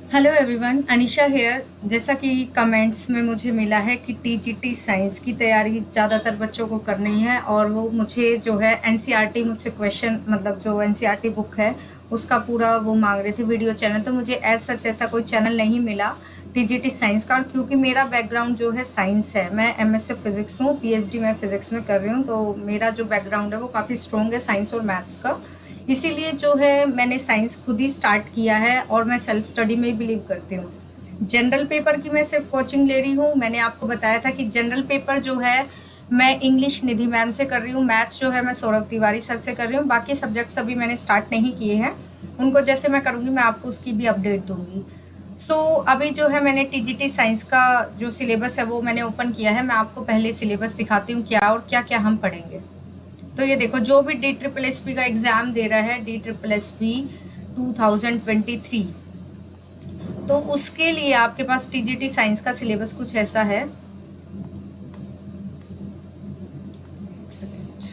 Hello everyone, Anisha hair. जैसा कि comments में मुझे मिला है कि टीजीटी साइंस की तैयारी ज़्यादातर बच्चों को करनी है और वो मुझे जो है एनसीईआरटी मुझसे क्वेश्चन मतलब जो एनसीईआरटी बुक है उसका पूरा वो मांग रहे थे वीडियो चैनल। तो मुझे ऐसा कोई चैनल नहीं मिला टीजीटी साइंस का। और क्योंकि मेरा बैकग्राउंड जो है साइंस है, मैं एमएससी फिज़िक्स हूँ, पीएचडी मैं फ़िज़िक्स में कर रही हूँ, तो मेरा जो बैकग्राउंड है वो काफ़ी स्ट्रॉन्ग है साइंस और मैथ्स का। इसीलिए जो है मैंने साइंस खुद ही स्टार्ट किया है और मैं सेल्फ स्टडी में ही बिलीव करती हूँ। जनरल पेपर की मैं सिर्फ कोचिंग ले रही हूँ। मैंने आपको बताया था कि जनरल पेपर जो है मैं इंग्लिश निधि मैम से कर रही हूँ, मैथ्स जो है मैं सौरभ तिवारी सर से कर रही हूँ। बाकी सब्जेक्ट्स अभी मैंने स्टार्ट नहीं किए हैं, उनको जैसे मैं करूँगी मैं आपको उसकी भी अपडेट दूँगी। अभी जो है मैंने टीजीटी साइंस का जो सिलेबस है वो मैंने ओपन किया है। मैं आपको पहले सिलेबस दिखाती हूँ क्या और क्या क्या हम पढ़ेंगे। तो ये देखो, जो भी DSSP का एग्ज़ाम दे रहा है, DSSP 2023, तो उसके लिए आपके पास टीजीटी साइंस का सिलेबस कुछ ऐसा है। एक सेकेंड,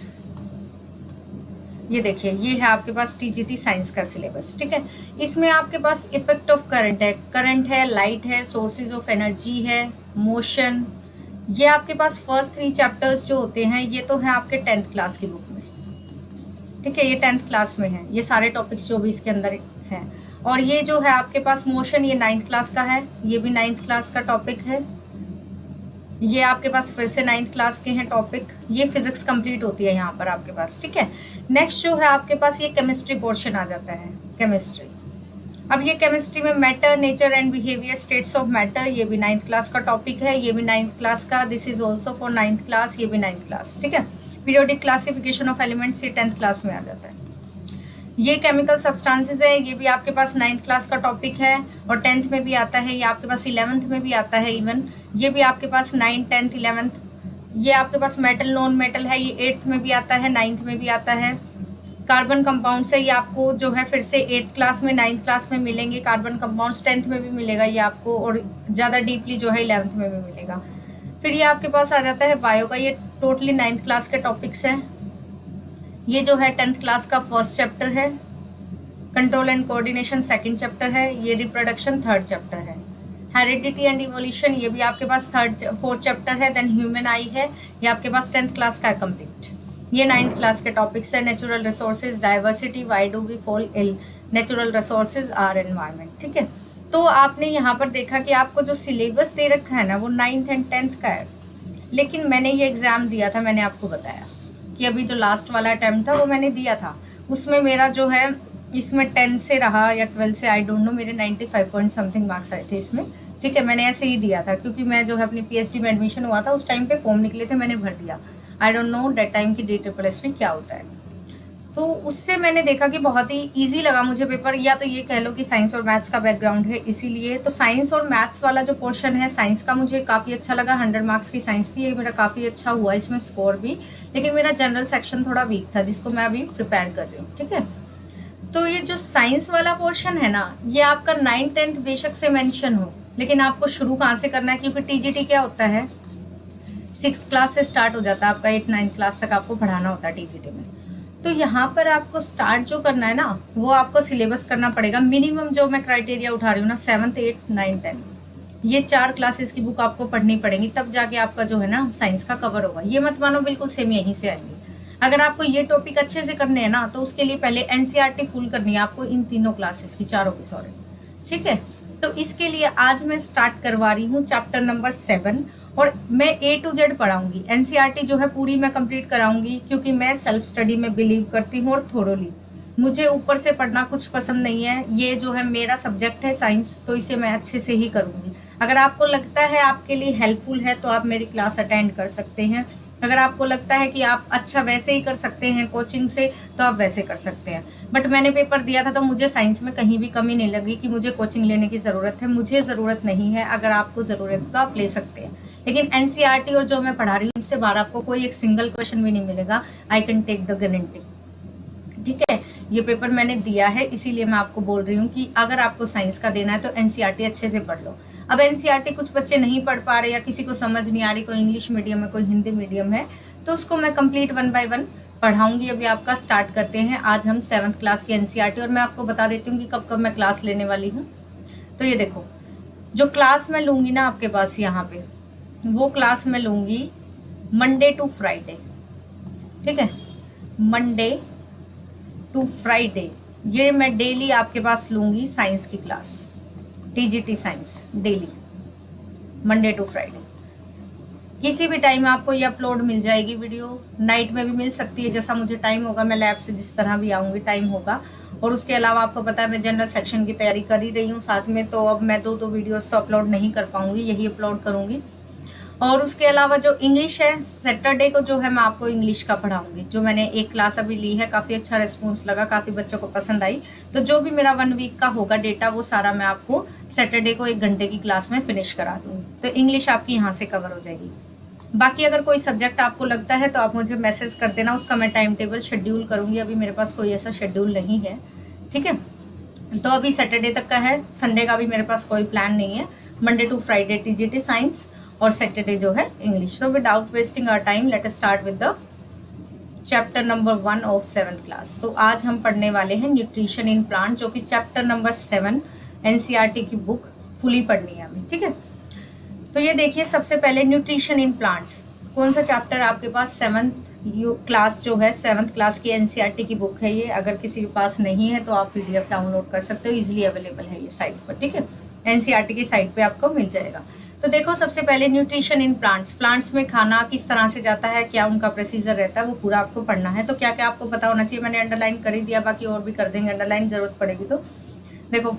ये देखिए, ये है आपके पास टीजीटी साइंस का सिलेबस। ठीक है, इसमें आपके पास इफेक्ट ऑफ करंट है, लाइट है, सोर्सेज ऑफ एनर्जी है, मोशन। ये आपके पास फर्स्ट 3 चैप्टर्स जो होते हैं ये तो है आपके 10th क्लास की बुक में। ठीक है, ये 10th क्लास में है, ये सारे टॉपिक्स जो भी इसके अंदर हैं। और ये जो है आपके पास मोशन, ये 9th क्लास का है, ये भी 9th क्लास का टॉपिक है। ये आपके पास फिर से 9th क्लास के हैं टॉपिक। ये फिजिक्स कंप्लीट होती है यहाँ पर आपके पास। ठीक है, नेक्स्ट जो है आपके पास ये केमिस्ट्री पोर्शन आ जाता है, केमिस्ट्री। अब ये केमिस्ट्री में matter, nature and behaviour, states of matter, ये भी 9th क्लास का टॉपिक है, ये भी 9th क्लास का। This is also for 9th class, ये भी 9th क्लास। ठीक है, पीरियोडिक क्लासिफिकेशन ऑफ एलिमेंट्स, ये 10th क्लास में आ जाता है। ये केमिकल सब्सटेंसेस है, ये भी आपके पास 9th क्लास का टॉपिक है और 10th में भी आता है। ये आपके पास 11th में भी आता है इवन, ये भी आपके पास 9th 10th 11th। ये आपके पास मेटल, नॉन मेटल है, ये 8th में भी आता है, 9th में भी आता है। कार्बन कंपाउंड्स है, ये आपको जो है फिर से 8th क्लास में 9th क्लास में मिलेंगे। कार्बन कंपाउंड्स 10th में भी मिलेगा ये आपको, और ज़्यादा डीपली जो है 11th में भी मिलेगा। फिर ये आपके पास आ जाता है बायो का, ये टोटली 9th क्लास के टॉपिक्स हैं। ये जो है 10th क्लास का फर्स्ट चैप्टर है, control and coordination second chapter है, ये रिप्रोडक्शन थर्ड चैप्टर है। हेरिडिटी एंड इवोल्यूशन, ये भी आपके पास फोर्थ चैप्टर है। देन ह्यूमन आई है, ये आपके पास 10th क्लास का है कंप्लीट। ये 9th क्लास के टॉपिक्स है। Natural resources, diversity, why do we fall ill, natural resources are environment. ठीक है, तो आपने यहाँ पर देखा कि आपको जो सिलेबस दे रखा है ना वो 9th एंड 10th का है। लेकिन मैंने ये एग्ज़ाम दिया था, मैंने आपको बताया कि अभी जो लास्ट वाला अटैम्प्ट था वो मैंने दिया था, उसमें मेरा जो है इसमें 10 से रहा या 12 से, आई डोंट नो, मेरे 95 पॉइंट समथिंग मार्क्स आए थे इसमें। ठीक है, मैंने ऐसे ही दिया था क्योंकि मैं जो है अपनी पीएचडी में एडमिशन हुआ था उस टाइम पे फॉर्म निकले थे, मैंने भर दिया। I don't know date time की DSSP क्या होता है। तो उससे मैंने देखा कि बहुत ही ईजी लगा मुझे पेपर, या तो ये कह लो कि साइंस और मैथ्स का बैकग्राउंड है इसीलिए। तो साइंस और मैथ्स वाला जो पोर्शन है साइंस का मुझे काफ़ी अच्छा लगा। 100 मार्क्स की साइंस थी, ये मेरा काफ़ी अच्छा हुआ इसमें स्कोर भी। लेकिन मेरा जनरल सेक्शन थोड़ा वीक था जिसको मैं अभी प्रिपेयर कर रही हूँ। ठीक है, तो ये जो साइंस वाला पोर्शन है ना, ये आपका 9th 10th बेशक से मेंशन हो, लेकिन आपको शुरू कहाँ से करना है, क्योंकि टीजीटी क्या होता है 6th क्लास से स्टार्ट हो जाता है आपका, 8 9th क्लास तक आपको पढ़ाना होता है टीजीटी में। तो यहाँ पर आपको स्टार्ट जो करना है ना वो आपको सिलेबस करना पड़ेगा। मिनिमम जो मैं क्राइटेरिया उठा रही हूँ ना, 7th 8th 9th 10th, ये 4 क्लासेस की बुक आपको पढ़नी पड़ेगी, तब जाके आपका जो है ना साइंस का कवर होगा। ये मत मानो बिल्कुल सेम यहीं से आएंगे। अगर आपको ये टॉपिक अच्छे से करने हैं ना तो उसके लिए पहले एनसीईआरटी फुल करनी है आपको, इन तीनों क्लासेस की, चारों की, सॉरी। ठीक है, तो इसके लिए आज मैं स्टार्ट करवा रही हूँ चैप्टर नंबर 7 और मैं A to Z पढ़ाऊँगी। एनसीईआरटी जो है पूरी मैं कंप्लीट कराऊँगी क्योंकि मैं सेल्फ स्टडी में बिलीव करती हूँ और थोरोली। मुझे ऊपर से पढ़ना कुछ पसंद नहीं है। ये जो है मेरा सब्जेक्ट है साइंस, तो इसे मैं अच्छे से ही करूँगी। अगर आपको लगता है आपके लिए हेल्पफुल है तो आप मेरी क्लास अटेंड कर सकते हैं। अगर आपको लगता है कि आप अच्छा वैसे ही कर सकते हैं कोचिंग से तो आप वैसे कर सकते हैं। बट मैंने पेपर दिया था तो मुझे साइंस में कहीं भी कमी नहीं लगी कि मुझे कोचिंग लेने की ज़रूरत है। मुझे ज़रूरत नहीं है, अगर आपको ज़रूरत है तो आप ले सकते हैं। लेकिन एनसीईआरटी और जो मैं पढ़ा रही हूँ इससे बाहर आपको कोई एक सिंगल क्वेश्चन भी नहीं मिलेगा। I can take the guarantee. ठीक है, ये पेपर मैंने दिया है इसीलिए मैं आपको बोल रही हूँ कि अगर आपको साइंस का देना है तो एनसीईआरटी अच्छे से पढ़ लो। अब एनसीईआरटी कुछ बच्चे नहीं पढ़ पा रहे या किसी को समझ नहीं आ रही, कोई इंग्लिश मीडियम है कोई हिंदी मीडियम है, तो उसको मैं कंप्लीट 1 by 1 पढ़ाऊंगी। अभी आपका स्टार्ट करते हैं। आज हम 7th क्लास की एनसीईआरटी, और मैं आपको बता देती हूँ कि कब कब मैं क्लास लेने वाली हूँ। तो ये देखो, जो क्लास मैं लूँगी ना आपके पास यहाँ पे, वो क्लास मैं लूँगी मंडे टू फ्राइडे, ठीक है, मंडे टू फ्राइडे, ये मैं डेली आपके पास लूँगी साइंस की class, TGT science daily Monday to Friday. किसी भी टाइम आपको ये अपलोड मिल जाएगी वीडियो, नाइट में भी मिल सकती है, जैसा मुझे टाइम होगा, मैं लैब से जिस तरह भी आऊँगी टाइम होगा। और उसके अलावा आपको पता है मैं जनरल सेक्शन की तैयारी कर ही रही हूँ साथ में, तो अब मैं दो वीडियोस तो अपलोड नहीं कर पाऊँगी, यही अपलोड करूँगी। और उसके अलावा जो इंग्लिश है, सैटरडे को जो है मैं आपको इंग्लिश का पढ़ाऊंगी, जो मैंने एक क्लास अभी ली है, काफ़ी अच्छा रिस्पॉन्स लगा, काफ़ी बच्चों को पसंद आई। तो जो भी मेरा 1 वीक का होगा डेटा, वो सारा मैं आपको सैटरडे को 1 घंटे की क्लास में फिनिश करा दूँगी। तो इंग्लिश आपकी यहाँ से कवर हो जाएगी। बाकी अगर कोई सब्जेक्ट आपको लगता है तो आप मुझे मैसेज कर देना, उसका मैं टाइम टेबल शेड्यूल करूँगी। अभी मेरे पास कोई ऐसा शेड्यूल नहीं है, ठीक है। तो अभी सैटरडे तक का है, संडे का भी मेरे पास कोई प्लान नहीं है। Monday to Friday TGT science और सैटरडे जो है English. So without wasting our time let us start with the chapter number 1 of 7th class. तो आज हम पढ़ने वाले हैं न्यूट्रिशन इन प्लांट, जो कि चैप्टर नंबर 7 एनसीईआरटी की बुक फुली पढ़नी है हमें, ठीक है। तो ये देखिए, सबसे पहले न्यूट्रिशन इन प्लांट्स, कौन सा चैप्टर आपके पास 7th क्लास जो है 7th क्लास की एनसीईआरटी की बुक है ये। अगर किसी के पास नहीं है तो आप पीडीएफ डाउनलोड कर सकते हो, इजीली अवेलेबल है ये साइट पर, ठीक है। एनसीईआरटी की साइट पे आपको मिल जाएगा। तो देखो, सबसे पहले न्यूट्रिशन इन प्लांट्स, प्लांट्स में खाना किस तरह से जाता है, क्या उनका प्रोसीजर रहता है, वो पूरा आपको पढ़ना है। तो क्या क्या आपको पता होना चाहिए, मैंने अंडरलाइन कर ही दिया, बाकी और भी कर देंगे अंडरलाइन, जरूरत पड़ेगी तो। देखो,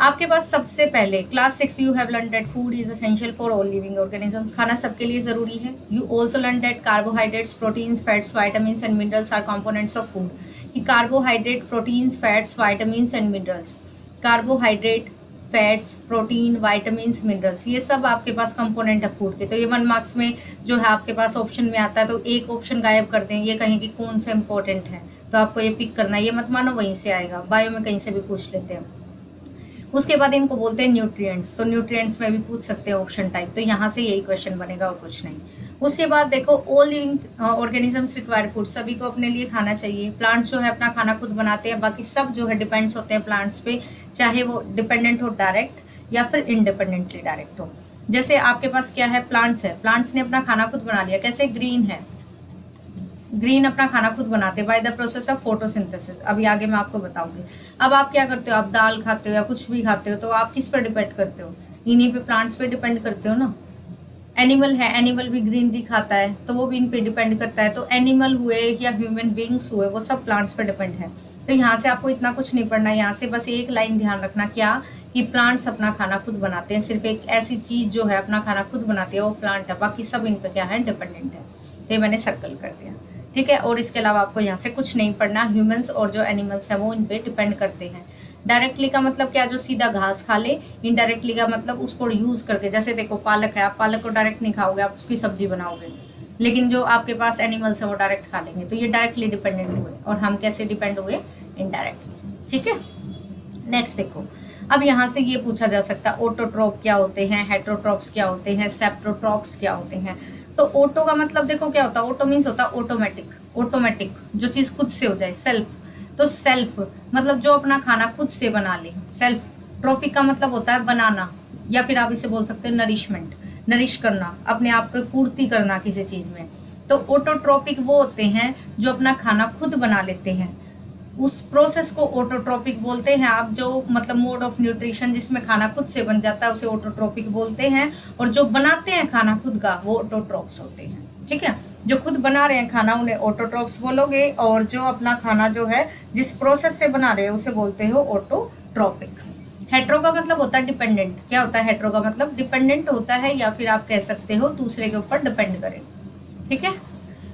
आपके पास सबसे पहले class 6 you have learn that food is essential for all living organisms, खाना सबके लिए जरूरी है। You also learn that carbohydrates, proteins, fats, vitamins and minerals are components of food, कि carbohydrate, proteins, fats, vitamins and minerals, carbohydrate, fats, protein, vitamins, minerals, ये सब आपके पास component है फूड के। तो ये 1 मार्क्स में जो है आपके पास ऑप्शन में आता है, तो एक ऑप्शन गायब कर दें, ये कहें कि कौन सा इंपॉर्टेंट है, तो आपको ये पिक करना है, ये मत मानो वहीं से आएगा, बायो में कहीं से भी पूछ लेते हैं। उसके बाद इनको बोलते हैं न्यूट्रिएंट्स, तो न्यूट्रिएंट्स में भी पूछ सकते हैं ऑप्शन टाइप, तो यहाँ से यही क्वेश्चन बनेगा और कुछ नहीं। उसके बाद देखो, all living organisms require food, सभी को अपने लिए खाना चाहिए। प्लांट्स जो है अपना खाना खुद बनाते हैं, बाकी सब जो है डिपेंड्स होते हैं प्लांट्स पे, चाहे वो डिपेंडेंट हो डायरेक्ट या फिर इंडिपेंडेंटली डायरेक्ट हो। जैसे आपके पास क्या है, प्लांट्स है, प्लांट्स ने अपना खाना खुद बना लिया, कैसे, ग्रीन है, ग्रीन अपना खाना खुद बनाते हैं by the process of photosynthesis. अभी आगे मैं आपको बताऊंगी। अब आप क्या करते हो, आप दाल खाते हो या कुछ भी खाते हो, तो आप किस पर डिपेंड करते हो, इन्हीं पे, प्लांट्स पे डिपेंड करते हो ना। एनिमल है, एनिमल भी ग्रीनरी खाता है, तो वो भी इन पे डिपेंड करता है। तो एनिमल हुए या ह्यूमन बींग्स हुए, वो सब प्लांट्स पे डिपेंड है। तो यहाँ से आपको इतना कुछ नहीं पढ़ना है, यहाँ से बस एक लाइन ध्यान रखना, क्या, कि प्लांट्स अपना खाना खुद बनाते हैं। सिर्फ एक ऐसी चीज़ जो है अपना खाना खुद बनाती है, वो प्लांट है, बाकी सब इन पर क्या है, डिपेंडेंट है। तो ये मैंने सर्कल कर दिया, ठीक है। और इसके अलावा आपको यहाँ से कुछ नहीं पढ़ना। ह्यूमंस और जो एनिमल्स हैं वो इन पे डिपेंड करते हैं। डायरेक्टली का मतलब क्या, जो सीधा घास खा ले। इनडायरेक्टली का मतलब उसको यूज़ करके, जैसे देखो पालक है, आप पालक को डायरेक्ट नहीं खाओगे, आप उसकी सब्जी बनाओगे, लेकिन जो आपके पास एनिमल्स है वो डायरेक्ट खा लेंगे। तो ये डायरेक्टली डिपेंडेंट हुए, और हम कैसे डिपेंड हुए, इनडायरेक्टली, ठीक है। नेक्स्ट देखो, अब यहाँ से ये पूछा जा सकता है, ऑटोट्रॉप क्या होते हैं, हेट्रोट्रॉप्स क्या होते हैं, सेप्टोट्रॉप्स क्या होते हैं। तो ऑटो का मतलब देखो क्या होता है, ऑटो मीन्स होता है ऑटोमेटिक, ऑटोमेटिक जो चीज़ खुद से हो जाए, सेल्फ। तो सेल्फ मतलब जो अपना खाना खुद से बना ले, सेल्फ। ट्रॉपिक का मतलब होता है बनाना, या फिर आप इसे बोल सकते हैं नरिशमेंट, नरिश करना, अपने आप को पूर्ति करना किसी चीज़ में। तो ऑटोट्रॉपिक वो होते हैं जो अपना खाना खुद बना लेते हैं, उस प्रोसेस को ऑटोट्रॉपिक बोलते हैं आप। जो मतलब मोड ऑफ न्यूट्रिशन जिसमें खाना खुद से बन जाता है उसे ऑटोट्रॉपिक बोलते हैं, और जो बनाते हैं खाना खुद का वो ऑटोट्रॉप्स होते हैं, ठीक है। जो खुद बना रहे हैं खाना उन्हें ऑटोट्रॉप्स बोलोगे, और जो अपना खाना जो है जिस प्रोसेस से बना रहे हैं उसे बोलते हो ऑटोट्रॉपिक। हेट्रो का मतलब होता है डिपेंडेंट, क्या होता है हेट्रो का मतलब, डिपेंडेंट होता है, या फिर आप कह सकते हो दूसरे के ऊपर डिपेंड करे, ठीक है,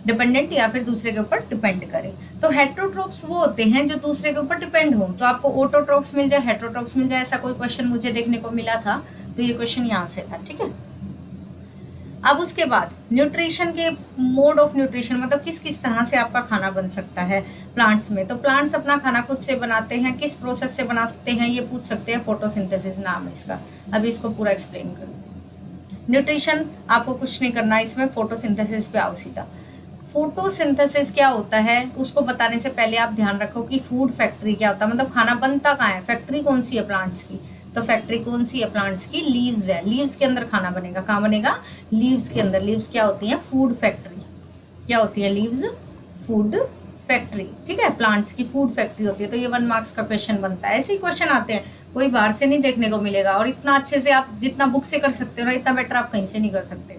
डिपेंडेंट या फिर दूसरे के ऊपर डिपेंड करे। तो हेट्रोट्रॉप्स वो होते हैं जो दूसरे के ऊपर डिपेंड हो। तो आपको ऑटोट्रॉप्स मिल जाए, हेट्रोट्रॉप्स मिल जाए, ऐसा कोई क्वेश्चन मुझे देखने को मिला था, तो ये क्वेश्चन यहाँ से था, ठीक है। अब उसके बाद न्यूट्रिशन के मोड ऑफ न्यूट्रिशन, मतलब किस किस तरह से आपका खाना बन सकता है प्लांट्स में। तो प्लांट्स अपना खाना खुद से बनाते हैं, किस प्रोसेस से बनाते हैं ये पूछ सकते हैं, फोटोसिंथेसिस नाम है इसका। अभी इसको पूरा एक्सप्लेन करूँ। न्यूट्रिशन आपको कुछ नहीं करना, इसमें फोटोसिंथेसिस पे आओ सीधा। फोटोसिंथेसिस क्या होता है उसको बताने से पहले आप ध्यान रखो कि फूड फैक्ट्री क्या होता है, मतलब खाना बनता कहाँ है, फैक्ट्री कौन सी है प्लांट्स की। तो फैक्ट्री कौन सी है प्लांट्स की? लीव्स है। लीव्स के अंदर खाना बनेगा। कहाँ बनेगा? लीव्स के अंदर। लीव्स क्या होती है? Food factory. क्या होती है लीव्स? Food factory. ठीक है, प्लांट्स की फूड फैक्ट्री होती है। तो ये 1 मार्क्स का क्वेश्चन बनता है। ऐसे ही क्वेश्चन आते हैं, कोई बाहर से नहीं देखने को मिलेगा। और इतना अच्छे से आप जितना बुक से कर सकते हो ना, इतना बेटर आप कहीं से नहीं कर सकते।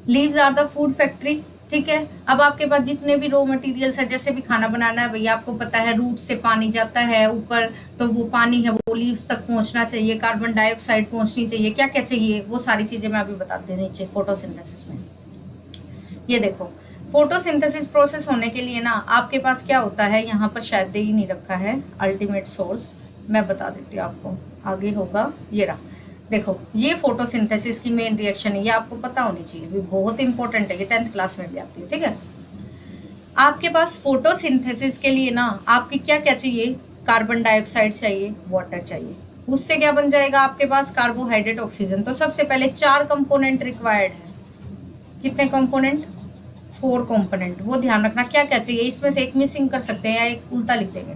Leaves are the food factory. ठीक है, अब आपके पास जितने भी रॉ मटेरियल्स है, जैसे भी खाना बनाना है भैया, आपको पता है रूट से पानी जाता है ऊपर, तो वो पानी है वो लीव्स तक पहुंचना चाहिए, कार्बन डाइऑक्साइड पहुंचनी चाहिए, क्या क्या चाहिए, वो सारी चीजें मैं अभी बताती हूँ नीचे फोटोसिंथेसिस में। ये देखो, फोटोसिंथेसिस प्रोसेस होने के लिए ना आपके पास क्या होता है, यहाँ पर शायद दे ही नहीं रखा है अल्टीमेट सोर्स, मैं बता देती हूँ आपको, आगे होगा, ये रहा। देखो, ये फोटोसिंथेसिस की मेन रिएक्शन है, ये आपको पता होनी चाहिए, भी बहुत इंपॉर्टेंट है, कि 10th क्लास में भी आती है। ठीक है, आपके पास फोटोसिंथेसिस के लिए ना आपकी क्या क्या चाहिए? कार्बन डाइऑक्साइड चाहिए, वाटर चाहिए, उससे क्या बन जाएगा आपके पास? Carbohydrate, oxygen. तो सबसे पहले 4 कंपोनेंट रिक्वायर्ड है। कितने कंपोनेंट? 4 कंपोनेंट। वो ध्यान रखना क्या क्या चाहिए, इसमें से एक मिसिंग कर सकते हैं या एक उल्टा लिख देंगे।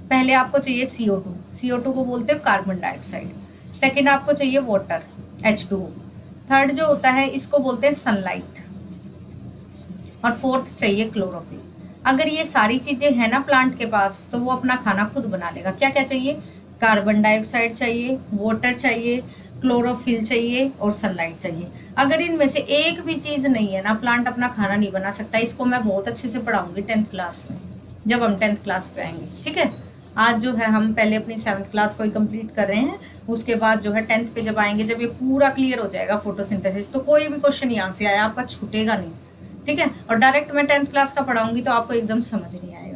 पहले आपको चाहिए CO2, CO2 को बोलते हैं कार्बन डाइऑक्साइड। सेकंड आपको चाहिए वाटर, H2O। थर्ड जो होता है इसको बोलते हैं सनलाइट, और फोर्थ चाहिए क्लोरोफिल। अगर ये सारी चीजें हैं ना प्लांट के पास, तो वो अपना खाना खुद बना लेगा। क्या क्या चाहिए? कार्बन डाइऑक्साइड चाहिए, वाटर चाहिए, क्लोरोफिल चाहिए और सनलाइट चाहिए। अगर इनमें से एक भी चीज नहीं है ना, प्लांट अपना खाना नहीं बना सकता। इसको मैं बहुत अच्छे से पढ़ाऊंगी 10th क्लास में, जब हम 10th क्लास पे आएंगे। ठीक है, आज जो है हम पहले अपनी 7th क्लास को ही कंप्लीट कर रहे हैं, उसके बाद जो है 10th पे जब आएंगे, जब ये पूरा क्लियर हो जाएगा फोटोसिंथेसिस, तो कोई भी क्वेश्चन यहाँ से आया आपका छूटेगा नहीं। ठीक है, और डायरेक्ट मैं 10th क्लास का पढ़ाऊंगी तो आपको एकदम समझ नहीं आएगा।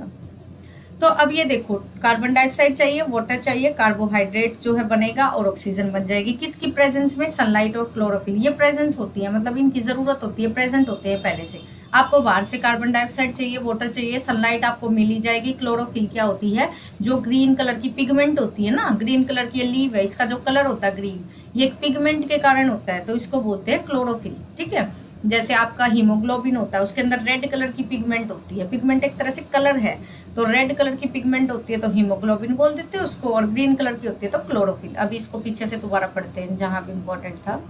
तो अब ये देखो, कार्बन डाइऑक्साइड चाहिए, वाटर चाहिए, कार्बोहाइड्रेट जो है बनेगा, और ऑक्सीजन बन जाएगी। किसकी प्रेजेंस में? सनलाइट और क्लोरोफिल। ये प्रेजेंस होती है, मतलब इनकी जरूरत होती है, प्रेजेंट होते हैं पहले से। आपको बाहर से कार्बन डाइऑक्साइड चाहिए, वाटर चाहिए, सनलाइट आपको मिल ही जाएगी। क्लोरोफिल क्या होती है? जो ग्रीन कलर की पिगमेंट होती है ना, ग्रीन कलर की लीव है, इसका जो कलर होता है ग्रीन, ये एक पिगमेंट के कारण होता है, तो इसको बोलते हैं क्लोरोफिल। ठीक है, जैसे आपका हीमोग्लोबिन होता है, उसके अंदर रेड कलर की पिगमेंट होती है। पिगमेंट एक तरह से कलर है, तो रेड कलर की पिगमेंट होती है तो हीमोग्लोबिन बोल देते हैं उसको, और ग्रीन कलर की होती है तो क्लोरोफिल। अभी इसको पीछे से दोबारा पढ़ते हैं जहां भी इंपॉर्टेंट था।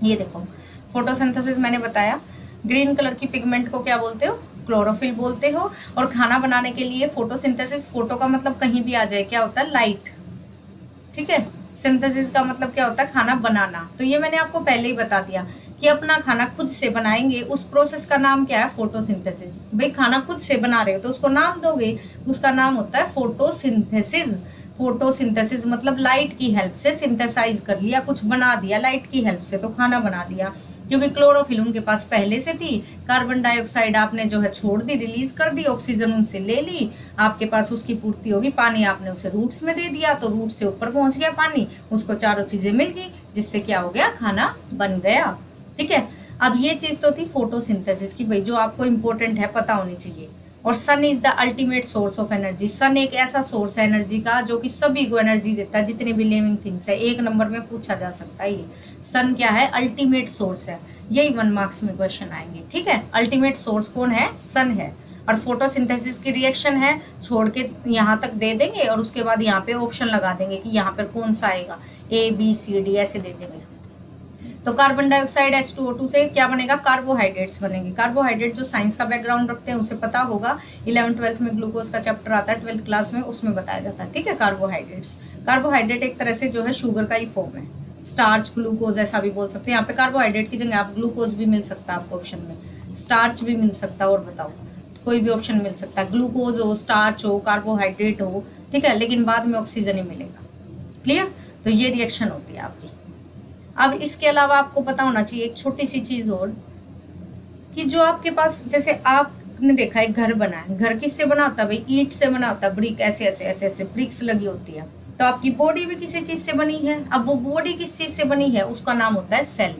ये देखो, फोटोसिंथेसिस मैंने बताया, ग्रीन कलर की पिगमेंट को क्या बोलते हो? क्लोरोफिल बोलते हो। और खाना बनाने के लिए फोटोसिंथेसिस, फोटो का मतलब कहीं भी आ जाए, क्या होता है? लाइट। ठीक है, सिंथेसिस का मतलब क्या होता है? खाना बनाना। तो ये मैंने आपको पहले ही बता दिया कि अपना खाना खुद से बनाएंगे, उस प्रोसेस का नाम क्या है? फोटोसिंथेसिस। भाई खाना खुद से बना रहे हो तो उसको नाम दोगे, उसका नाम होता है फोटोसिंथेसिस। फोटोसिंथेसिस मतलब लाइट की हेल्प से सिंथेसाइज कर लिया, कुछ बना दिया लाइट की हेल्प से, तो खाना बना दिया। क्योंकि क्लोरोफिल उनके पास पहले से थी, कार्बन डाइऑक्साइड आपने जो है छोड़ दी, रिलीज कर दी, ऑक्सीजन उनसे ले ली, आपके पास उसकी पूर्ति होगी। पानी आपने उसे रूट्स में दे दिया, तो रूट से ऊपर पहुंच गया पानी, उसको चारों चीजें मिल गई, जिससे क्या हो गया? खाना बन गया। ठीक है, अब ये चीज तो थी फोटोसिंथेसिस की, भाई जो आपको इंपॉर्टेंट है, पता होनी चाहिए। और sun is the ultimate source of energy. Sun एक ऐसा सोर्स है एनर्जी का जो कि सभी को एनर्जी देता है, जितने भी लिविंग थिंग्स है। 1 नंबर में पूछा जा सकता है ये। सन क्या है? अल्टीमेट सोर्स है। यही 1 मार्क्स में क्वेश्चन आएंगे। ठीक है, अल्टीमेट सोर्स कौन है? सन है। और फोटोसिंथेसिस की रिएक्शन है, छोड़ के यहाँ तक दे देंगे, और उसके बाद यहाँ पे ऑप्शन लगा देंगे कि यहाँ पर कौन सा आएगा, A B C D ऐसे दे देंगे। तो कार्बन डाइऑक्साइड H2O2 से क्या बनेगा? कार्बोहाइड्रेट्स बनेंगे। कार्बोहाइड्रेट जो साइंस का बैकग्राउंड रखते हैं उसे पता होगा, 11th-12th में ग्लूकोज का चैप्टर आता है, 12th क्लास में, उसमें बताया जाता है। ठीक है, कार्बोहाइड्रेट्स। कार्बोहाइड्रेट एक तरह से जो है शुगर का ही फॉर्म है, स्टार्च, ग्लूकोज ऐसा भी बोल सकते हैं। यहाँ पे कार्बोहाइड्रेट की जगह आप ग्लूकोज भी मिल सकता है आपको ऑप्शन में, स्टार्च भी मिल सकता है, और बताओ कोई भी ऑप्शन मिल सकता है, ग्लूकोज हो, स्टार्च हो, कार्बोहाइड्रेट हो। ठीक है, लेकिन बाद में ऑक्सीजन ही मिलेगा। क्लियर? तो ये रिएक्शन होती है आपकी। अब इसके अलावा आपको पता होना चाहिए एक छोटी सी चीज और, कि जो आपके पास, जैसे आपने देखा है घर बना है, घर किससे बना होता है? भाई ईंट से बना होता है, ब्रिक ऐसे ऐसे ऐसे ऐसे ब्रिक्स लगी होती है। तो आपकी बॉडी भी किसी चीज से बनी है। अब वो बॉडी किस चीज से बनी है? उसका नाम होता है सेल।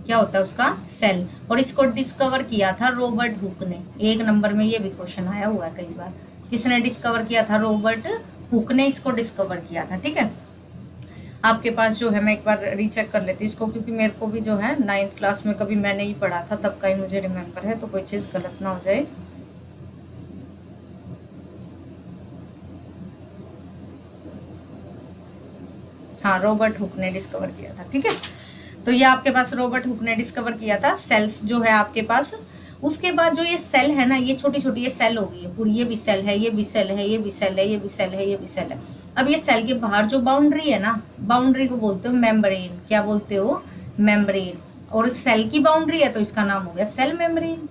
क्या होता है उसका? सेल। और इसको डिस्कवर किया था रॉबर्ट हुक ने। 1 नंबर में ये भी क्वेश्चन आया हुआ है कई बार। किसने डिस्कवर किया था? रॉबर्ट हुक ने इसको डिस्कवर किया था। ठीक है, आपके पास जो है, मैं एक बार रीचेक कर लेती हूँ इसको, क्योंकि मेरे को भी जो है 9th क्लास में कभी मैंने ही पढ़ा था, तब का ही मुझे रिमेम्बर है, तो कोई चीज़ गलत ना हो जाए। हाँ, रॉबर्ट हुक ने डिस्कवर किया था, ठीक है। तो ये आपके पास रॉबर्ट हुक ने डिस्कवर किया था सेल्स जो है आपके पास। उसके बाद जो ये सेल है ना, ये छोटी छोटी ये सेल हो गई है पूरी, ये भी सेल है, ये भी सेल है, ये भी सेल है, ये भी सेल है, ये भी सेल है। अब ये सेल के बाहर जो बाउंड्री है ना, बाउंड्री को बोलते हो मेम्ब्रेन। क्या बोलते हो? मेम्ब्रेन। और सेल की बाउंड्री है तो इसका नाम हो गया सेल मेम्ब्रेन।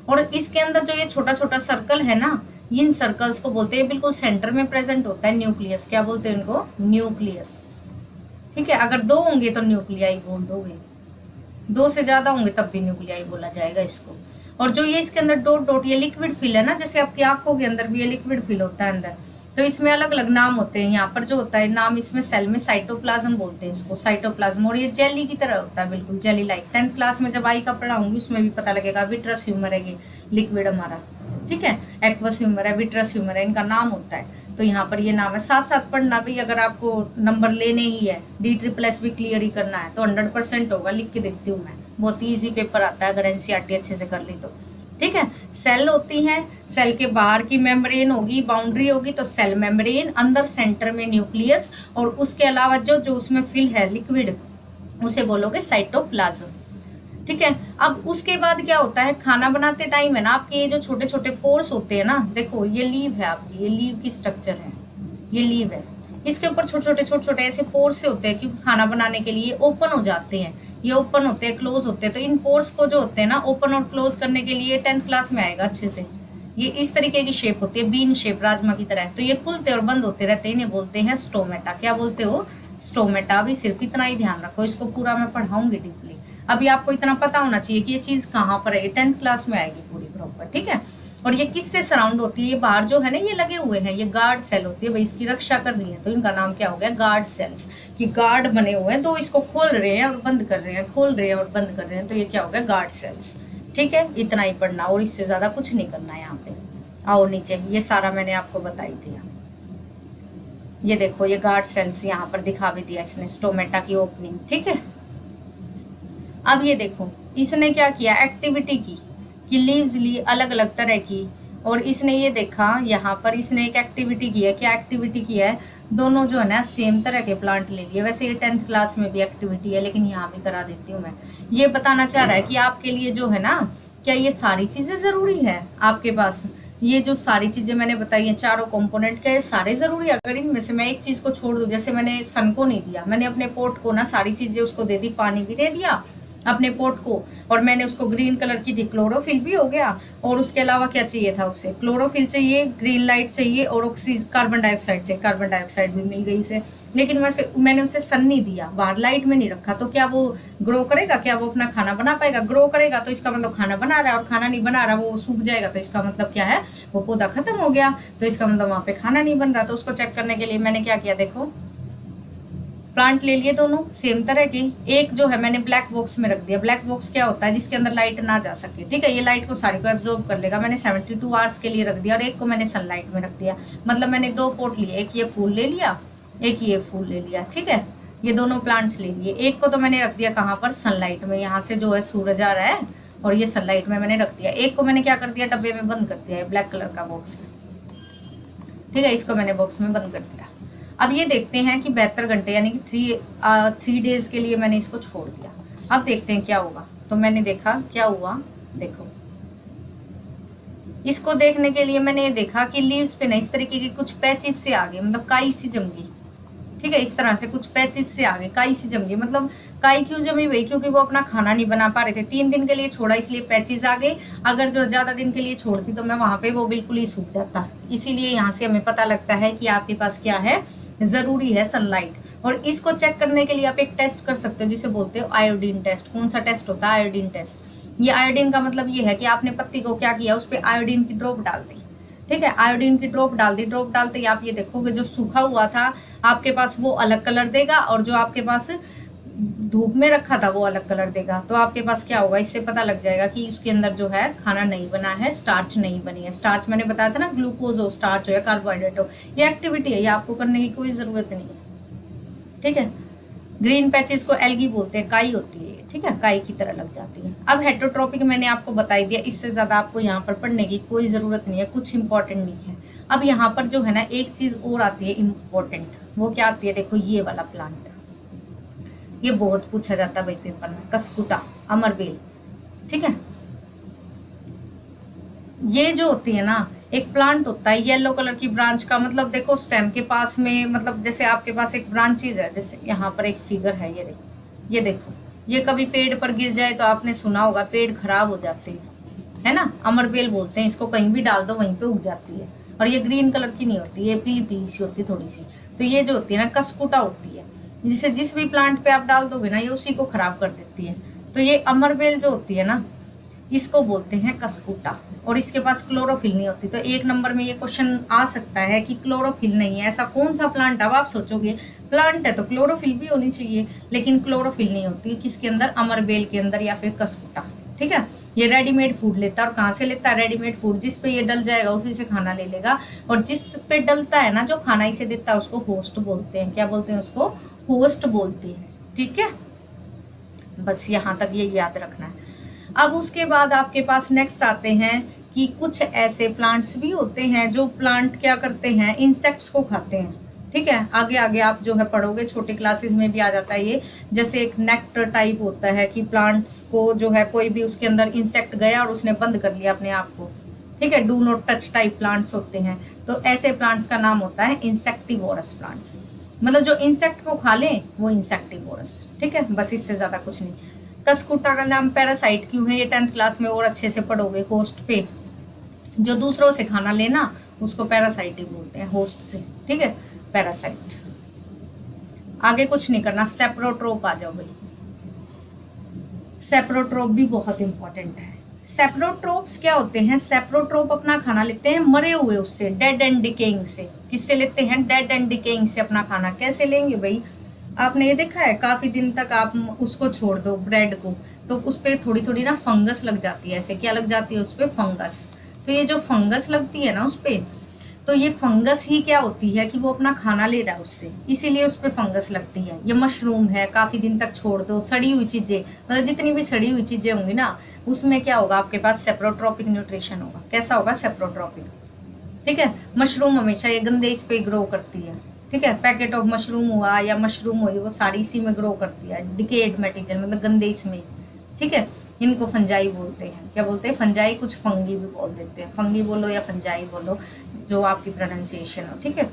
और इसके अंदर जो ये छोटा छोटा सर्कल है ना, इन सर्कल्स को बोलते हैं, बिल्कुल सेंटर में प्रेजेंट होता है न्यूक्लियस। क्या बोलते हैं इनको? न्यूक्लियस, ठीक है। अगर 2 होंगे तो न्यूक्लियाई बोल दोगे, 2 से ज्यादा होंगे तब भी न्यूक्लियाई बोला जाएगा इसको। और जो ये इसके अंदर डॉट डॉट ये लिक्विड फिल है ना, जैसे आपकी आंखों के अंदर भी ये लिक्विड फिल होता है अंदर, तो इसमें अलग अलग नाम होते हैं। यहाँ पर जो होता है नाम इसमें सेल में साइटोप्लाज्म बोलते हैं इसको, साइटोप्लाज्म। और ये जेली की तरह होता है, बिल्कुल जेली लाइक। 10th क्लास में जब आई का पढ़ाऊंगी उसमें भी पता लगेगा। विट्रस ह्यूमर है ये लिक्विड हमारा, ठीक है। एक्वस ह्यूमर है, विट्रस ह्यूमर है, इनका नाम होता है। तो यहाँ पर ये नाम है। साथ साथ पढ़ना भी, अगर आपको नंबर लेने ही है, DSSS भी क्लियर ही करना है तो 100% होगा। लिख के देती हूँ मैं, बहुत ईजी पेपर आता है अगर NCERT अच्छे से कर ली तो, ठीक है। सेल होती हैं, सेल के बाहर की मेम्ब्रेन होगी, बाउंड्री होगी तो सेल मेम्ब्रेन, अंदर सेंटर में न्यूक्लियस, और उसके अलावा जो जो उसमें फिल है लिक्विड उसे बोलोगे साइटोप्लाज्म, ठीक है। अब उसके बाद क्या होता है, खाना बनाते टाइम है ना, आपके ये जो छोटे छोटे पोर्स होते हैं ना, देखो ये लीव है आपकी, ये लीव की स्ट्रक्चर है, ये लीव है, इसके ऊपर छोटे छोटे ऐसे पोर्स से होते हैं, क्योंकि खाना बनाने के लिए ओपन हो जाते हैं, ये ओपन होते हैं, क्लोज होते हैं। तो इन पोर्स को जो होते हैं ना ओपन और क्लोज करने के लिए 10th क्लास में आएगा अच्छे से। ये इस तरीके की शेप होती है, बीन शेप, राजमा की तरह। तो ये खुलते और बंद होते रहते हैं, इन्हें बोलते हैं स्टोमेटा। क्या बोलते हो? स्टोमेटा। अभी सिर्फ इतना ही ध्यान रखो, इसको पूरा मैं पढ़ाऊंगी डीपली। अभी आपको इतना पता होना चाहिए कि ये चीज कहाँ पर है, 10th क्लास में आएगी पूरी प्रॉपर, ठीक है। और ये किससे सराउंड होती है? ये बाहर जो है ना ये लगे हुए हैं, ये गार्ड सेल होती है, भाई इसकी रक्षा कर रही है, तो इनका नाम क्या हो गया? Guard cells. कि गार्ड बने हुए हैं, तो इसको खोल रहे हैं और बंद कर रहे हैं, खोल रहे हैं और बंद कर रहे हैं, तो ये क्या हो गया? गार्ड सेल्स, ठीक है। इतना ही पढ़ना और इससे ज्यादा कुछ नहीं करना है यहाँ पे। आओ नीचे, ये सारा मैंने आपको बताई दिया। ये देखो ये गार्ड सेल्स यहाँ पर दिखा भी दिया इसने, स्टोमेटा की ओपनिंग, ठीक है। अब ये देखो इसने क्या किया, एक्टिविटी की, कि लीव्स ली अलग अलग तरह की, और इसने ये देखा यहाँ पर इसने एक एक्टिविटी की है। क्या एक्टिविटी किया है? दोनों जो है ना सेम तरह के प्लांट ले लिए। वैसे ये 10th क्लास में भी एक्टिविटी है, लेकिन यहाँ भी करा देती हूँ मैं। ये बताना चाह रहा है कि आपके लिए जो है ना, क्या ये सारी चीज़ें ज़रूरी है आपके पास? ये जो सारी चीज़ें मैंने बताई हैं, चारों कंपोनेंट, क्या ये सारे ज़रूरी है? अगर इनमें से मैं एक चीज़ को छोड़ दूँ, जैसे मैंने सन को नहीं दिया, मैंने अपने पोट को ना सारी चीज़ें उसको दे दी, पानी भी दे दिया अपने पोट को, और मैंने उसको ग्रीन कलर की दी, क्लोरोफिल भी हो गया, और उसके अलावा क्या चाहिए था उसे? क्लोरोफिल चाहिए, ग्रीन लाइट चाहिए, और कार्बन डाइऑक्साइड चाहिए। कार्बन डाइऑक्साइड भी मिल गई उसे, लेकिन मैंने उसे सन नहीं दिया, बाहर लाइट में नहीं रखा, तो क्या वो ग्रो करेगा? क्या वो अपना खाना बना पाएगा? ग्रो करेगा तो इसका मतलब खाना बना रहा है, और खाना नहीं बना रहा, वो सूख जाएगा, तो इसका मतलब क्या है? वो पौधा खत्म हो गया, तो इसका मतलब वहाँ पे खाना नहीं बन रहा। तो उसको चेक करने के लिए मैंने क्या किया, देखो प्लांट ले लिए दोनों सेम तरह के। एक जो है मैंने ब्लैक बॉक्स में रख दिया। ब्लैक बॉक्स क्या होता है? जिसके अंदर लाइट ना जा सके, ठीक है। ये लाइट को सारी को एब्जॉर्ब कर लेगा। मैंने 72 आवर्स के लिए रख दिया, और एक को मैंने सनलाइट में रख दिया। मतलब मैंने 2 पोट लिए, एक ये फूल ले लिया, एक ये फूल ले लिया, ठीक है। ये दोनों प्लांट्स ले लिए। एक को तो मैंने रख दिया कहाँ पर? सनलाइट में। यहाँ से जो है सूरज आ रहा है और ये सनलाइट में मैंने रख दिया। एक को मैंने क्या कर दिया? डब्बे में बंद कर दिया है, ब्लैक कलर का बॉक्स, ठीक है। इसको मैंने बॉक्स में बंद कर दिया। अब ये देखते हैं कि 72 घंटे यानी कि 3 डेज के लिए मैंने इसको छोड़ दिया। अब देखते हैं क्या होगा। तो मैंने देखा क्या हुआ, देखो इसको देखने के लिए मैंने ये देखा कि लीव्स पे ना इस तरीके के कुछ पैचेस से आ गए, मतलब काई सी जम गई, ठीक है। इस तरह से कुछ पैचेस से आ गए, काई सी जम गई। मतलब काई क्यों जमी भाई? क्योंकि वो अपना खाना नहीं बना पा रहे थे। 3 दिन के लिए छोड़ा इसलिए पैचेस आ गए। अगर जो ज़्यादा दिन के लिए छोड़ती तो मैं वहाँ पे वो बिल्कुल ही सूख जाता। इसीलिए यहाँ से हमें पता लगता है कि आपके पास क्या है, ज़रूरी है सनलाइट। और इसको चेक करने के लिए आप एक टेस्ट कर सकते हो जिसे बोलते हो आयोडीन टेस्ट। कौन सा टेस्ट होता है? Iodine test. ये आयोडीन का मतलब ये है कि आपने पत्ती को क्या किया, उस पर आयोडीन की ड्रॉप डाल दी, ठीक है। आयोडीन की ड्रॉप डाल दी। ड्रॉप डालते ही आप ये देखोगे जो सूखा हुआ था आपके पास वो अलग कलर देगा, और जो आपके पास धूप में रखा था वो अलग कलर देगा। तो आपके पास क्या होगा, इससे पता लग जाएगा कि उसके अंदर जो है खाना नहीं बना है, स्टार्च नहीं बनी है। स्टार्च मैंने बताया था ना, ग्लूकोज हो, स्टार्च हो या कार्बोहाइड्रेट हो, ये एक्टिविटी है, ये आपको करने की कोई ज़रूरत नहीं है, ठीक है। ग्रीन पैचेस को एल्गी बोलते हैं, काई होती है, ठीक है, काई की तरह लग जाती है। अब हेटरोट्रोपिक मैंने आपको बताई दिया, इससे ज़्यादा आपको यहाँ पर पढ़ने की कोई ज़रूरत नहीं है, कुछ इंपॉर्टेंट नहीं है। अब यहाँ पर जो है ना एक चीज़ और आती है इम्पोर्टेंट, वो क्या आती है? देखो ये वाला प्लांट, ये बहुत पूछा जाता है भाई पेपर में, कस्कुटा, अमरबेल, ठीक है। ये जो होती है ना, एक प्लांट होता है येलो कलर की ब्रांच का, मतलब देखो स्टेम के पास में, मतलब जैसे आपके पास एक ब्रांचेज है, जैसे यहाँ पर एक फिगर है, ये देखो, ये कभी पेड़ पर गिर जाए तो आपने सुना होगा पेड़ खराब हो जाते हैं, है ना। अमरबेल बोलते हैं इसको, कहीं भी डाल दो वहीं पे उग जाती है। और ये ग्रीन कलर की नहीं होती, ये पीली पीली सी होती है थोड़ी सी। तो ये जो होती है ना कस्कुटा होती है, जिसे जिस भी प्लांट पे आप डाल दोगे ना ये उसी को खराब कर देती है। तो ये अमरबेल जो होती है ना, इसको बोलते हैं कस्कुटा, और इसके पास क्लोरोफिल नहीं होती। तो 1 नंबर में ये क्वेश्चन आ सकता है कि क्लोरोफिल नहीं है, ऐसा कौन सा प्लांट। अब आप सोचोगे प्लांट है तो क्लोरोफिल भी होनी चाहिए, लेकिन क्लोरोफिल नहीं होती किसके अंदर, अमरबेल के अंदर या फिर कस्कुटा, ठीक है। ये रेडीमेड फूड लेता है, और कहाँ से लेता है रेडीमेड फूड, जिस पे ये डल जाएगा उसी से खाना ले लेगा। और जिस पे डलता है ना, जो खाना इसे देता है, उसको होस्ट बोलते हैं। क्या बोलते हैं उसको, होस्ट बोलते हैं, ठीक है। बस यहाँ तक ये याद रखना है। अब उसके बाद आपके पास नेक्स्ट आते हैं कि कुछ ऐसे प्लांट्स भी होते हैं जो प्लांट क्या करते हैं, इंसेक्ट्स को खाते हैं, ठीक है। आगे आगे आप जो है पढ़ोगे, छोटे क्लासेस में भी आ जाता है ये। जैसे एक नेक्टर टाइप होता है कि प्लांट्स को जो है कोई भी उसके अंदर इंसेक्ट गया और उसने बंद कर लिया अपने आप को, ठीक है। Do not touch type plants होते हैं। तो ऐसे प्लांट्स का नाम होता है इंसेक्टिवोरस प्लांट्स, मतलब जो इंसेक्ट को खा लें वो इंसेक्टिवोरस, ठीक है। बस इससे ज़्यादा कुछ नहीं। कस्कुटा का नाम पैरासाइट क्यों है, ये 10th क्लास में और अच्छे से पढ़ोगे। होस्ट पे जो दूसरों से खाना लेना उसको पैरासाइट ही बोलते हैं, होस्ट से, ठीक है, पैरासाइट। आगे कुछ नहीं करना, सेप्रोट्रोप आ जाओ भाई। सेप्रोट्रोप भी बहुत इंपॉर्टेंट है। सेप्रोट्रोप्स क्या होते हैं, सेप्रोट्रोप अपना खाना लेते हैं मरे हुए उससे, डेड एंड डिकेइंग से। किससे लेते हैं, डेड एंड डिकेइंग से अपना खाना। कैसे लेंगे भाई, आपने ये देखा है काफ़ी दिन तक आप उसको छोड़ दो ब्रेड को, तो उस पर थोड़ी थोड़ी ना फंगस लग जाती है। ऐसे क्या लग जाती है उस पर, फंगस। तो ये जो फंगस लगती है ना उस पर, तो ये फंगस ही क्या होती है कि वो अपना खाना ले रहा है उससे, इसीलिए उस पर फंगस लगती है। ये मशरूम है, काफ़ी दिन तक छोड़ दो, सड़ी हुई चीज़ें, मतलब जितनी भी सड़ी हुई चीज़ें होंगी ना, उसमें क्या होगा आपके पास, सेप्रोट्रोपिक न्यूट्रिशन होगा। कैसा होगा, सेप्रोट्रोपिक, ठीक है। मशरूम हमेशा ये गंदे इस पे ग्रो करती है, ठीक है। पैकेट ऑफ मशरूम हुआ या मशरूम हुई, वो सारी इसी में ग्रो करती है, डिकेड मटेरियल, मतलब गंदे इसमें, ठीक है। इनको फंजाई बोलते हैं। क्या बोलते हैं, फंजाई। कुछ फंगी भी बोल देते हैं, फंगी बोलो या फंजाई बोलो, जो आपकी प्रोनाउंसिएशन हो, ठीक है।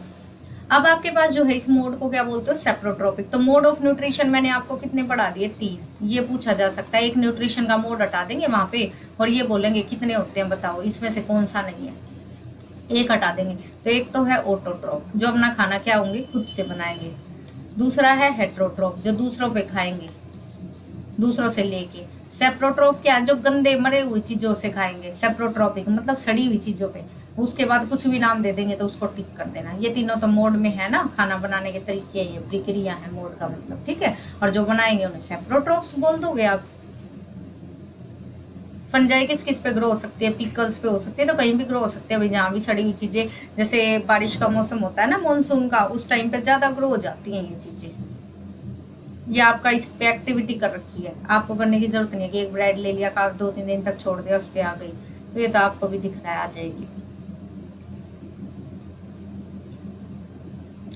अब आपके पास जो है इस मोड को क्या बोलते हो, सेप्रोट्रोपिक। तो मोड ऑफ न्यूट्रिशन मैंने आपको कितने पढ़ा दिए, 3। ये पूछा जा सकता है, एक न्यूट्रिशन का मोड हटा देंगे वहाँ पे और ये बोलेंगे कितने होते हैं बताओ, इसमें से कौन सा नहीं है, एक हटा देंगे। तो एक तो है ऑटोट्रोप, जो अपना खाना क्या होंगे, खुद से बनाएंगे। दूसरा है हेट्रोट्रोप, जो दूसरों पे खाएंगे, दूसरों से लेके। सेप्रोट्रोप क्या, जो गंदे मरे हुई चीज़ों से खाएंगे। सेप्रोट्रोपिक मतलब सड़ी हुई चीज़ों पे। उसके बाद कुछ भी नाम दे देंगे तो उसको टिक कर देना। ये तीनों तो मोड में है ना, खाना बनाने के तरीके, ये प्रक्रिया है मोड का मतलब, ठीक है। और जो बनाएंगे उन्हें सेप्रोट्रोप्स बोल दोगे आप। फंजाई किस किस पे ग्रो हो सकती है, पिकल्स पे हो सकती है, तो कहीं भी ग्रो हो सकती है भाई, जहाँ भी सड़ी हुई चीज़ें, जैसे बारिश का मौसम होता है ना, मानसून का, उस टाइम पे ज़्यादा ग्रो हो जाती हैं ये चीज़ें। ये आपका इस पे एक्टिविटी कर रखी है, आपको करने की जरूरत नहीं है कि एक ब्रेड ले लिया, का 2-3 दिन तक छोड़ दिया, उस पर आ गई। तो ये तो आपको भी दिख रहा है, आ जाएगी।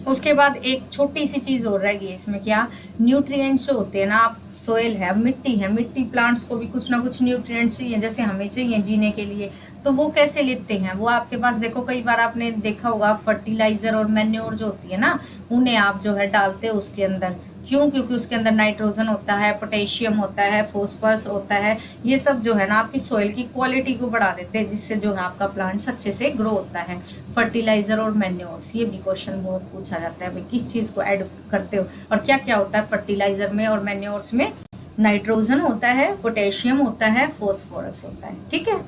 उसके बाद एक छोटी सी चीज़ और रहेगी इसमें, क्या, न्यूट्रिएंट्स जो होते हैं ना, आप सोइल है, मिट्टी है, मिट्टी प्लांट्स को भी कुछ ना कुछ न्यूट्रिएंट्स चाहिए, जैसे हमें चाहिए जीने के लिए। तो वो कैसे लेते हैं, वो आपके पास देखो, कई बार आपने देखा होगा फर्टिलाइजर और मैन्योर जो होती है ना, उन्हें आप जो है डालते हो उसके अंदर। क्यों, क्योंकि उसके अंदर नाइट्रोजन होता है, पोटेशियम होता है, फॉस्फोरस होता है। ये सब जो है ना आपकी सॉइल की क्वालिटी को बढ़ा देते हैं, जिससे जो है आपका प्लांट्स अच्छे से ग्रो होता है। फर्टिलाइजर और मैन्योर्स, ये भी क्वेश्चन बहुत पूछा जाता है भाई, किस चीज़ को ऐड करते हो और क्या क्या होता है फर्टिलाइजर में और मैन्योर्स में। नाइट्रोजन होता है, पोटेशियम होता है, फॉस्फोरस होता है, ठीक है।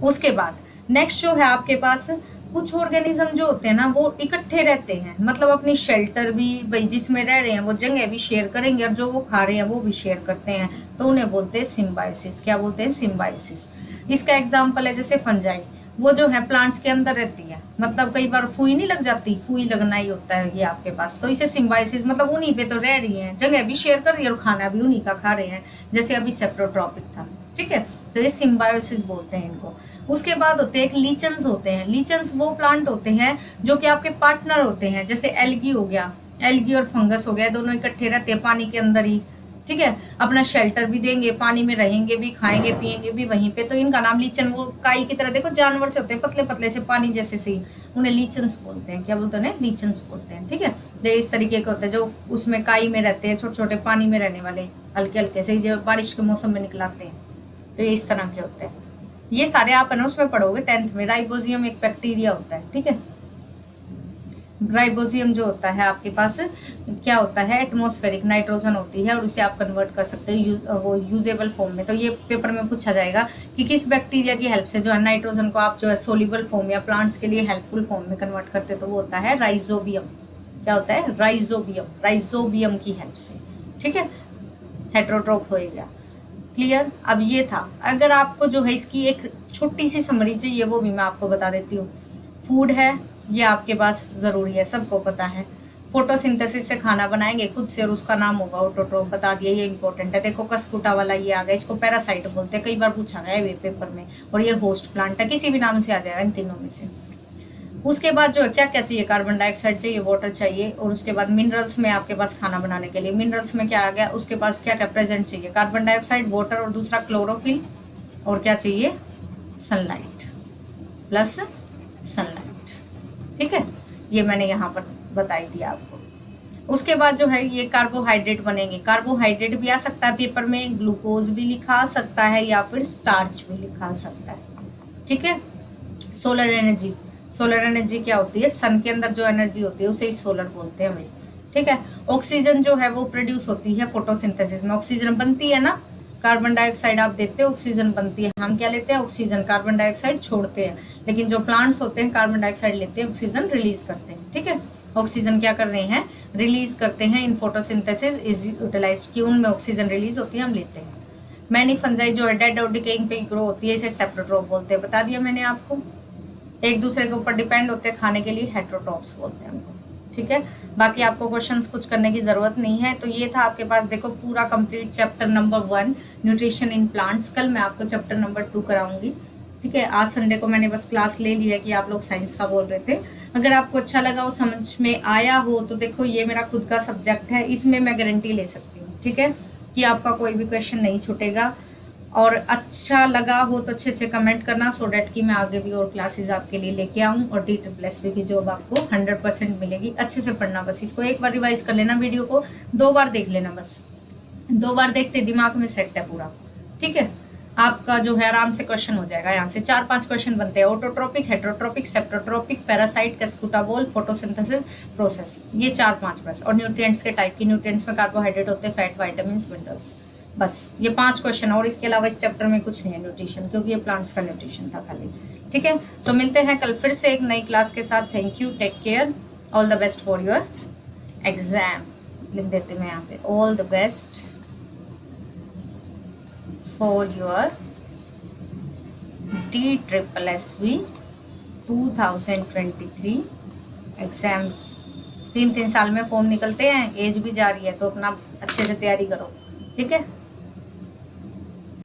उसके बाद नेक्स्ट जो है आपके पास, कुछ ऑर्गेनिज्म जो होते हैं ना वो इकट्ठे रहते हैं, मतलब अपनी शेल्टर भी भाई, जिसमें रह रहे हैं वो जगह भी शेयर करेंगे और जो वो खा रहे हैं वो भी शेयर करते हैं, तो उन्हें बोलते हैं सिम्बायोसिस। क्या बोलते हैं, सिम्बायोसिस। इसका एग्जांपल है जैसे फंजाई, वो जो है प्लांट्स के अंदर रहती है, मतलब कई बार फूई नहीं लग जाती, फूई लगना ही होता है ये आपके पास। तो इसे सिम्बायोसिस, मतलब उन्हीं पे तो रह रही हैं, जगह भी शेयर कर रही है और खाना भी उन्हीं का खा रहे हैं, जैसे अभी सेप्रोट्रोपिक था, ठीक है। तो ये सिम्बायोसिस बोलते हैं इनको। उसके बाद होते हैं एक लीचन्स होते हैं। लीचन्स वो प्लांट होते हैं जो कि आपके पार्टनर होते हैं, जैसे एल्गी हो गया, एल्गी और फंगस हो गया, दोनों इकट्ठे रहते हैं पानी के अंदर ही, ठीक है। अपना शेल्टर भी देंगे, पानी में रहेंगे भी, खाएंगे पिएंगे भी वहीं पे। तो इनका नाम लीचन, वो काई की तरह देखो जानवर से होते हैं, पतले पतले से पानी जैसे से, उन्हें लीचन्स बोलते हैं। क्या बोलते हैं? लीचन्स बोलते हैं, ठीक है। ये इस तरीके के होते हैं जो उसमें काई में रहते हैं, छोटे छोटे पानी में रहने वाले, हल्के हल्के से, जो बारिश के मौसम में निकलाते हैं। तो ये इस तरह के होते हैं। ये सारे आप है ना उसमें पढ़ोगे 10th में। राइबोजियम एक बैक्टीरिया होता है, ठीक है। राइबोजियम जो होता है आपके पास क्या होता है, एटमॉस्फेरिक नाइट्रोजन होती है, और उसे आप कन्वर्ट कर सकते हैं वो यूजेबल फॉर्म में। तो ये पेपर में पूछा जाएगा कि किस बैक्टीरिया की हेल्प से जो है नाइट्रोजन को आप जो है सोल्यूबल फॉर्म या प्लांट्स के लिए हेल्पफुल फॉर्म में कन्वर्ट करते, तो वो होता है राइजोबियम। क्या होता है? राइजोबियम। राइजोबियम की हेल्प से, ठीक है। हेट्रोट्रोप हो गया, क्लियर। अब ये था, अगर आपको जो है इसकी एक छोटी सी समरी चाहिए वो भी मैं आपको बता देती हूँ। फूड है, ये आपके पास ज़रूरी है, सबको पता है। फोटोसिंथेसिस से खाना बनाएंगे खुद से और उसका नाम होगा ऑटोट्रोफ, बता दिया, ये इंपॉर्टेंट है। देखो कस्कुटा वाला ये आ गया, इसको पैरासाइट बोलते हैं, कई बार पूछा गया है पेपर में। और ये होस्ट प्लांट है, किसी भी नाम से आ जाएगा इन तीनों में से। उसके बाद जो है क्या क्या चाहिए, कार्बन डाइऑक्साइड चाहिए, वाटर चाहिए, और उसके बाद मिनरल्स में आपके पास खाना बनाने के लिए मिनरल्स में क्या आ गया, उसके पास क्या क्या प्रेजेंट चाहिए, कार्बन डाइऑक्साइड, वाटर, और दूसरा क्लोरोफिल, और क्या चाहिए, सनलाइट, प्लस सनलाइट, ठीक है। ये मैंने यहाँ पर बताई दिया आपको। उसके बाद जो है ये कार्बोहाइड्रेट बनेंगे। कार्बोहाइड्रेट भी आ सकता है पेपर में, ग्लूकोज भी लिखा सकता है, या फिर स्टार्च भी लिखा सकता है, ठीक है। सोलर एनर्जी, सोलर एनर्जी क्या होती है, सन के अंदर जो एनर्जी होती है उसे ही सोलर बोलते हैं भाई, ठीक है। ऑक्सीजन जो है वो प्रोड्यूस होती है फोटोसिंथेसिस में, ऑक्सीजन बनती है ना, कार्बन डाइऑक्साइड आप देते हो, ऑक्सीजन बनती है। हम क्या लेते हैं, ऑक्सीजन, कार्बन डाइऑक्साइड छोड़ते हैं। लेकिन जो प्लांट्स होते हैं कार्बन डाइऑक्साइड लेते हैं, ऑक्सीजन रिलीज करते हैं, ठीक है। ऑक्सीजन क्या कर रहे हैं, रिलीज करते हैं। इन फोटोसिंथेसिस इज यूटिलाइज्ड, कि उनमें ऑक्सीजन रिलीज होती है, हम लेते हैं। मैनी फंजाई जो है डेड और डिकेइंग पे ग्रो होती है, इसे सेप्टोट्रोप बोलते हैं, बता दिया मैंने आपको। एक दूसरे के ऊपर डिपेंड होते हैं खाने के लिए, हेट्रोट्रोप्स बोलते हैं उनको, ठीक है। बाकी आपको क्वेश्चंस कुछ करने की जरूरत नहीं है। तो ये था आपके पास, देखो पूरा complete chapter number 1 nutrition in plants. कल मैं आपको चैप्टर नंबर 2 कराऊंगी, ठीक है। आज संडे को मैंने बस क्लास ले ली है कि आप लोग साइंस का बोल रहे थे। अगर आपको अच्छा लगा हो, समझ में आया हो, तो देखो ये मेरा खुद का सब्जेक्ट है, इसमें मैं गारंटी ले सकती हूँ, ठीक है, कि आपका कोई भी क्वेश्चन नहीं छूटेगा। और अच्छा लगा हो तो अच्छे अच्छे कमेंट करना, सो डैट कि मैं आगे भी और क्लासेस आपके लिए लेके आऊँ, और DSSB की जॉब आपको 100% मिलेगी। अच्छे से पढ़ना, बस इसको एक बार रिवाइज कर लेना, वीडियो को 2 बार देख लेना, बस 2 बार देखते दिमाग में सेट है पूरा, ठीक है। आपका जो है आराम से क्वेश्चन हो जाएगा। यहाँ से 4-5 क्वेश्चन बनते हैं, ऑटोट्रोपिक, हेट्रोट्रोपिक, सेप्टोट्रोपिक, पैरासाइट, कस्कुटाबोल, फोटोसिंथेसिस प्रोसेस, ये 4-5 बस। और न्यूट्रिएंट्स के टाइप की, न्यूट्रिएंट्स में कार्बोहाइड्रेट होते हैं, फैट, वाइटामिन, मिनरल्स, बस ये 5 क्वेश्चन। और इसके अलावा इस चैप्टर में कुछ नहीं है न्यूट्रिशन, क्योंकि ये प्लांट्स का न्यूट्रिशन था खाली, ठीक है। सो मिलते हैं कल फिर से एक नई क्लास के साथ। Thank you, take care, all the best for your exam. लिख देते मैं यहाँ पे, all the best for your DSSB 2023 exam. 3-3 साल में फॉर्म निकलते हैं, एज भी जा रही है, तो अपना अच्छे से तैयारी करो, ठीक है।